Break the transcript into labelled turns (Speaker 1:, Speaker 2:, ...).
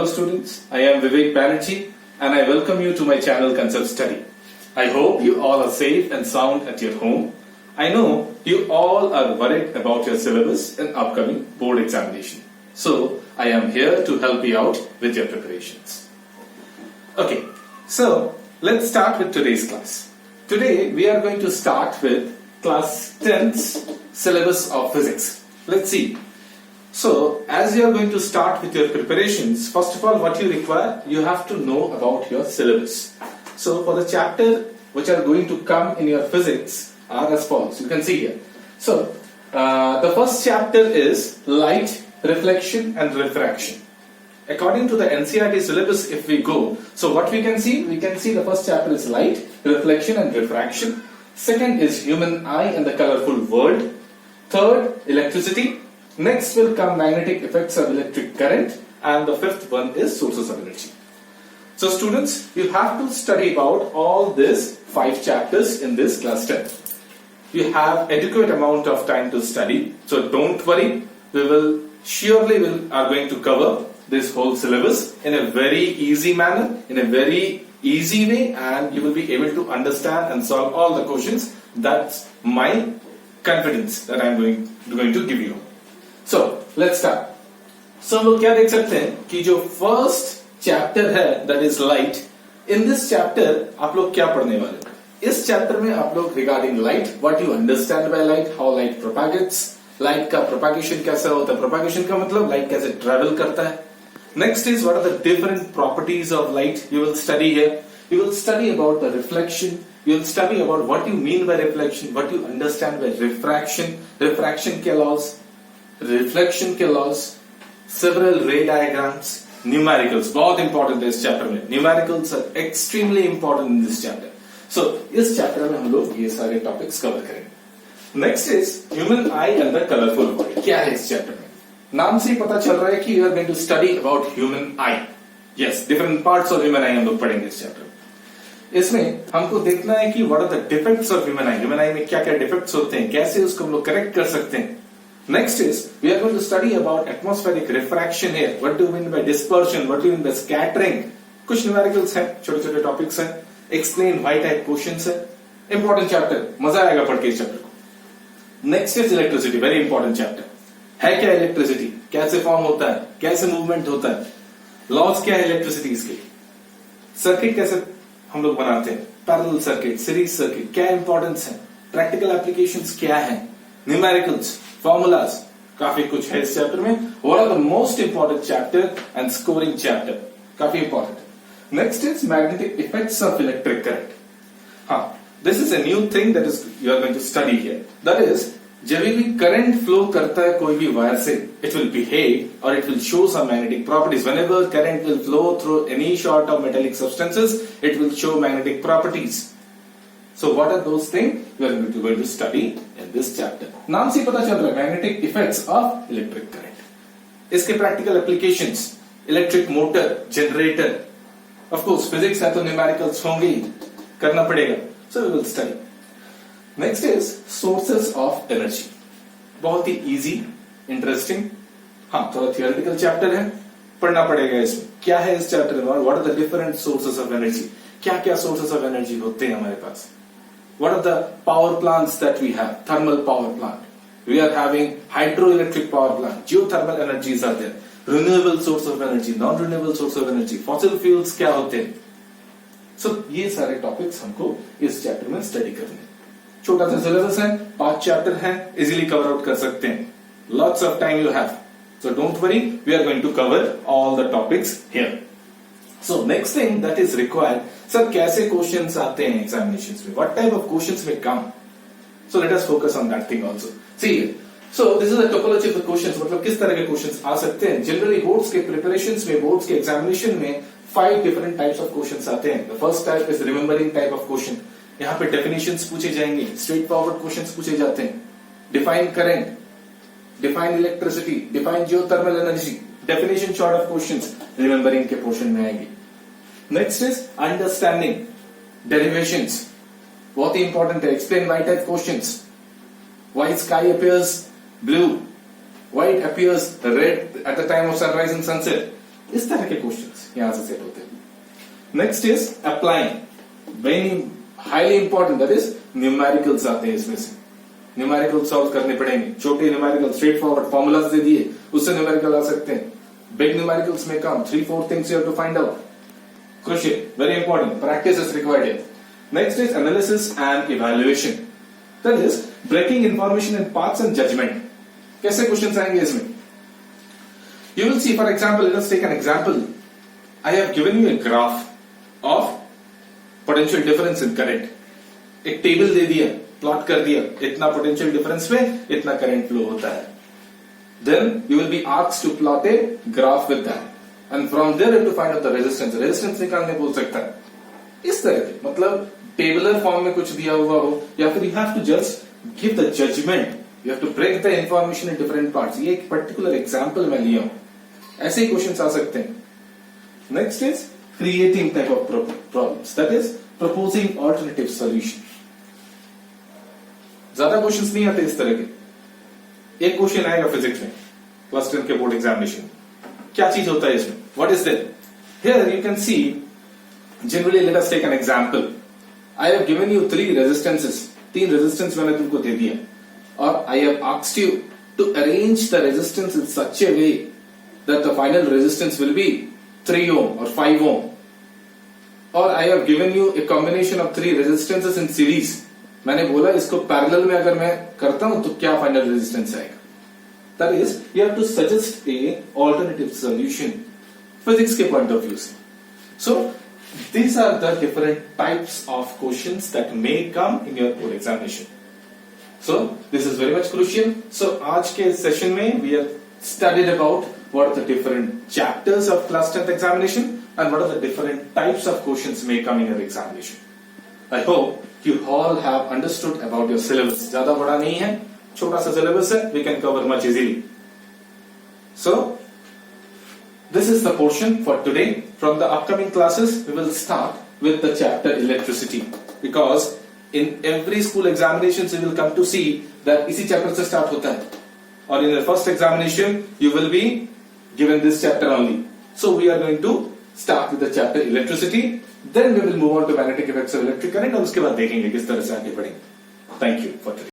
Speaker 1: Hello students, I am Vivek Banerjee and I welcome you to my channel Concept Study. I hope you all are safe and sound at your home. I know you all are worried about your syllabus and upcoming board examination. So I am here to help you out with your preparations. Okay, so let's start with today's class. Today we are going to start with class 10's syllabus of physics. Let's see. So, as you are going to start with your preparations, first of all, what you require, you have to know about your syllabus. So, for the chapter which are going to come in your physics are as follows. You can see here. So, the first chapter is light, reflection and refraction. According to the NCERT syllabus, if we go, so what we can see the first chapter is light, reflection and refraction. Second is human eye and the colorful world. Third, electricity. Next will come magnetic effects of electric current, and the fifth one is sources of energy. So students, you have to study about all these 5 chapters in this class 10. You have adequate amount of time to study, so don't worry. We are going to cover this whole syllabus in a very easy manner, in a very easy way, and you will be able to understand and solve all the questions. That's my confidence that I'm going to give you. So let's start. So हम लोग क्या देख सकते हैं कि जो first chapter है that is light. In this chapter आप लोग क्या पढ़ने वाले हो? इस चैप्टर में आप लोग regarding light, what you understand by light, how light propagates, light का प्रोपागेशन कैसा होता है, प्रोपागेशन का मतलब लाइट कैसे ट्रेवल करता है. Next is what are the different properties of light. You will study here. You will study about the reflection. You will study about what you mean by reflection, what you understand by refraction, refraction के laws, reflection के laws, several ray diagrams, numericals. बहुत important है इस chapter में. Numericals are extremely important in this chapter. So इस chapter में हम लोग ये सारे topics cover करेंगे. Next is human eye and the colorful world. क्या है इस chapter में? नाम से ही पता चल रहा है कि you are going to study about human eye. Yes, different parts of human eye हम लोग पढ़ेंगे इस chapter में. इसमें हमको देखना है कि what are the defects of human eye. Human eye में क्या क्या defects होते हैं, कैसे उसको हम लोग correct कर सकते हैं. Next is we are going to study about atmospheric refraction here. What do you mean by dispersion? What do you mean by scattering? कुछ numericals हैं, छोटे-छोटे topics हैं. Explain why type questions हैं. Important chapter, मजा आएगा पढ़ के इस chapter को. Next is electricity, very important chapter. है क्या electricity? कैसे form होता है? कैसे movement होता है? Laws क्या है electricity के? Circuit कैसे हम लोग बनाते हैं, पैरेलल सर्किट, सीरीज सर्किट, क्या इंपॉर्टेंस है, प्रैक्टिकल एप्लीकेशंस क्या हैं, न्यूमेरिकल्स, फॉर्मूलाज, काफी कुछ है इस चैप्टर में. One of the most important chapter and scoring chapter, काफी important. Next is magnetic effects of electric current. हाँ, this is a new thing that is you are going to study here. That is जब भी current flow करता है कोई भी wire से, it will behave और it will show some magnetic properties. Whenever current will flow through any sort of metallic substances, it will show magnetic properties. So what are those things we are going to study in this chapter. नाम से पता चल रहा है magnetic effects of electric current. इसके practical applications, electric motor, generator. Of course physics है तो numericals होंगे ही, करना पड़ेगा. So we will study. Next is sources of energy. बहुत ही इजी, इंटरेस्टिंग. हाँ, थोड़ा थियोरेटिकल चैप्टर है, पढ़ना पड़ेगा इसमें. क्या है इस चैप्टर में, what are the different sources of energy, क्या क्या सोर्सेस ऑफ एनर्जी होते हैं हमारे पास. What are the power plants that we have, thermal power plant, we are having hydro electric power plant, geothermal energies are there, renewable source of energy, non renewable source of energy, fossil fuels क्या होते हैं. सो ये सारे topics हमको इस chapter में study करने हैं. छोटा सा सिलेबस है, 5 चैप्टर हैं, इजीली कवर आउट कर सकते हैं. Lots of time you have, so don't worry, we are going to cover all the topics here. So next thing that is required, sir कैसे क्वेश्चंस आते हैं एग्जामिनेशंस में, what type of questions will come. So let us focus on that thing also. See so this is the topology of the questions. मतलब किस तरह के questions आ सकते हैं. जनरली बोर्ड्स के प्रिपरेशंस में, बोर्ड्स के एग्जामिनेशन में 5 डिफरेंट टाइप्स ऑफ क्वेश्चंस आते हैं. The first type is remembering type of question. यहाँ पे डेफिनेशंस पूछे जाएंगे, स्ट्रेट फॉरवर्ड क्वेश्चंस पूछे जाते हैं. Define current, define electricity, define geothermal energy, definition short of questions remembering के पोर्शन में आएंगे. नेक्स्ट इज अंडरस्टैंडिंग डेरिवेशंस, बहुत ही इंपॉर्टेंट है. Explain why type questions. Why sky appears blue, why it appears red at the time of sunrise and sunset. इस तरह के questions यहां से सेट होते हैं। Next is applying, very highly important, that is numericals आते हैं इसमें से। न्यूमेरिकल सॉल्व करने पड़ेंगे, छोटे न्यूमेरिकल स्ट्रेट फॉरवर्ड फॉर्मूलाज दे दिए, उससे न्यूमेरिकल आ सकते हैं। बिग न्यूमेरिकल्स में कम 3-4 things you have to find out, crucial, very important, practice is required here. Next is analysis and evaluation, that is breaking information in parts and judgment. कैसे questions आएंगे इसमें? You will see, for example, let us take an example. I have given you a graph of potential difference in current. एक table दे दिया, plot कर दिया, इतना potential difference में इतना करंट फ्लो होता है। Then you will be asked to plot a graph with that. And from there you have to find out the resistance. Resistance निकालने बोल सकता है। इस तरह के, मतलब टेबुलर फॉर्म में कुछ दिया हुआ हो, या फिर you have to just give the judgment. You have to break the information in different parts. ये एक पर्टिकुलर एग्जाम्पल मैं लिया हूं, ऐसे ही क्वेश्चंस आ सकते हैं। Next is creating type of problems, that is proposing alternative solution. ज्यादा क्वेश्चंस नहीं आते इस तरह के। एक क्वेश्चन आएगा फिजिक्स में, क्लास 10 के बोर्ड एग्जामिनेशन। क्या चीज होता है इसमें? What is that? Here you can see, generally let us take an example. I have given you 3 resistances. 3 resistance मैंने तुमको दे दिया, और I have asked you to arrange the resistance in such a way that the final resistance will be 3 ohm or 5 ohm. Or I have given you a combination of 3 resistances in series. मैंने बोला इसको parallel में अगर मैं करता हूं तो क्या फाइनल रेजिस्टेंस आएगा? That is, you have to suggest a alternative solution, physics के point of view से. So, these are the different types of questions that may come in your board examination. So, this is very much crucial. So, आज के session में we have studied about what are the different chapters of class 10th examination and what are the different types of questions may come in your examination. I hope you all have understood about your syllabus. ज़्यादा बड़ा नहीं है, छोटा सा syllabus है, we can cover much easily. So, this is the portion for today. From the upcoming classes, we will start with the chapter electricity, because in every school examinations you will come to see that इसी chapter से start होता है, और in the first examination you will be given this chapter only. So, we are going to start with the chapter electricity, then we will move on to magnetic effects of electric current, और उसके बाद देखेंगे किस तरह से आगे बढ़ेंगे। Thank you for today.